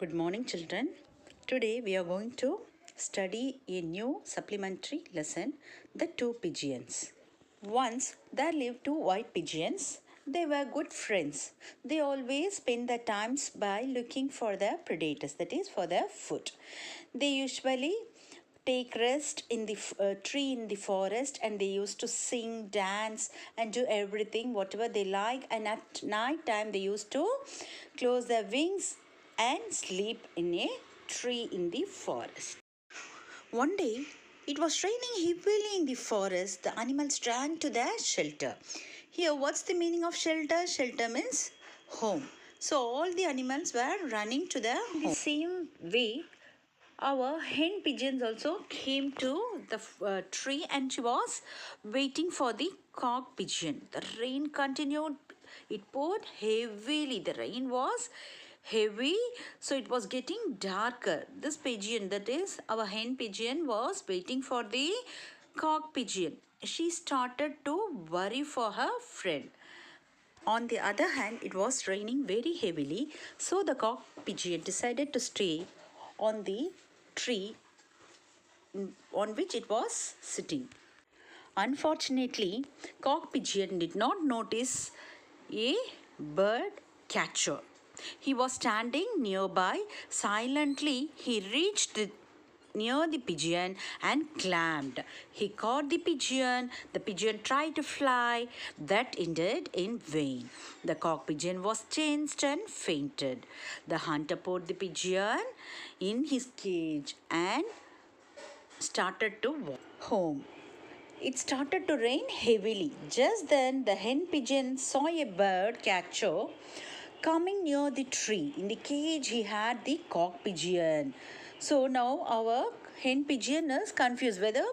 Good morning, children. Today we are going to study a new supplementary lesson, The Two Pigeons. Once there lived two white pigeons. They were good friends. They always spent their times by looking for their predators, that is, for their food. They usually take rest in the tree in the forest, and they used to sing, dance, and do everything whatever they like. And at night time they used to close their wings and sleep in a tree in the forest. One day it was raining heavily in the forest. The animals ran to their shelter. Here, what's the meaning of shelter? Shelter means home. So all the animals were running to their home. The same way, our hen pigeons also came to the tree, and she was waiting for the cock pigeon. The rain continued. It poured heavily. The rain was heavy, so it was getting darker. This pigeon, that is our hen pigeon, was waiting for the cock pigeon. She started to worry for her friend. On the other hand, it was raining very heavily, so the cock pigeon decided to stay on the tree on which it was sitting. Unfortunately, cock pigeon did not notice a bird catcher. He was standing nearby. Silently, he reached near the pigeon and climbed. He caught the pigeon. The pigeon tried to fly. That ended in vain. The cock pigeon was changed and fainted. The hunter put the pigeon in his cage and started to walk home. It started to rain heavily. Just then, the hen pigeon saw a bird catcher coming near the tree. In the cage, he had the cock pigeon. So now our hen pigeon is confused whether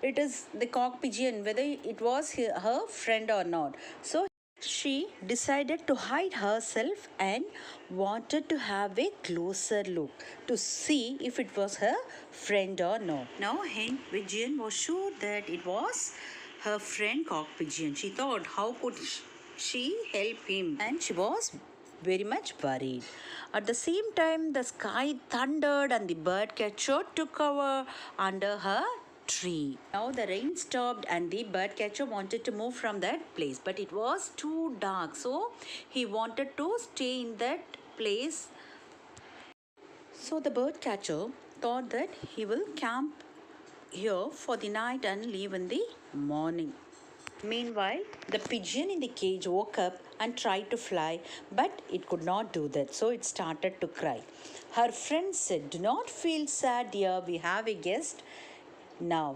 it is the cock pigeon, whether it was her friend or not. So she decided to hide herself and wanted to have a closer look to see if it was her friend or not. Now, hen pigeon was sure that it was her friend cock pigeon. She thought, how could she help him? And she was very much worried. At the same time, the sky thundered and the bird catcher took cover under her tree. Now the rain stopped and the bird catcher wanted to move from that place, but it was too dark, so he wanted to stay in that place. So the bird catcher thought that he will camp here for the night and leave in the morning. Meanwhile, the pigeon in the cage woke up and tried to fly, but it could not do that, so it started to cry. Her friend said, "Do not feel sad, dear, we have a guest." Now,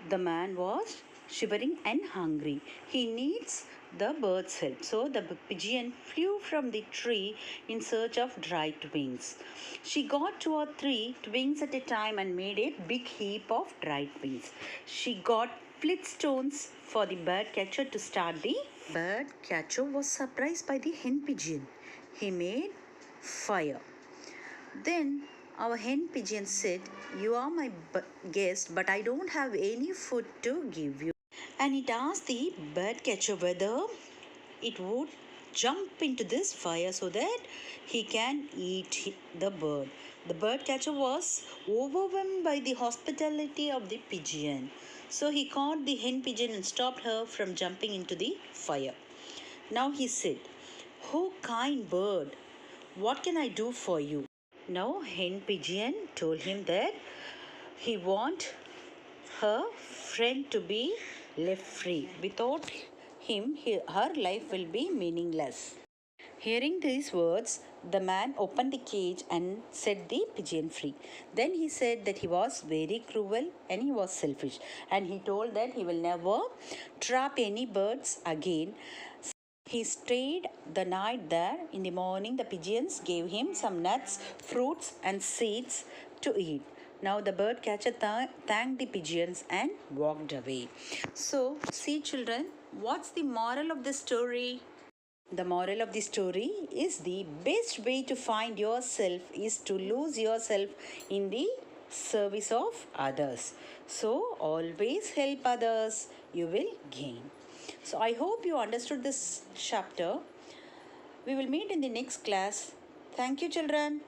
the man was shivering and hungry. He needs the bird's help. So the pigeon flew from the tree in search of dried twigs. She got 2 or 3 twigs at a time and made a big heap of dried twigs. She got flint stones for the bird catcher to start the bird catcher was surprised by the hen pigeon. He made fire. Then our hen pigeon said, "You are my guest, but I don't have any food to give you." And it asked the bird catcher whether it would jump into this fire so that he can eat the bird. The bird catcher was overwhelmed by the hospitality of the pigeon. So he caught the hen pigeon and stopped her from jumping into the fire. Now he said, "Oh, kind bird, what can I do for you?" Now hen pigeon told him that he want her friend to be left free. Without him, her life will be meaningless. Hearing these words, the man opened the cage and set the pigeon free. Then he said that he was very cruel and he was selfish, and he told that he will never trap any birds again. He stayed the night there. In the morning, the pigeons gave him some nuts, fruits, and seeds to eat. Now the bird catcher thanked the pigeons and walked away. So, see, children, what's the moral of the story? The moral of the story is the best way to find yourself is to lose yourself in the service of others. So, always help others, you will gain. So, I hope you understood this chapter. We will meet in the next class. Thank you, children.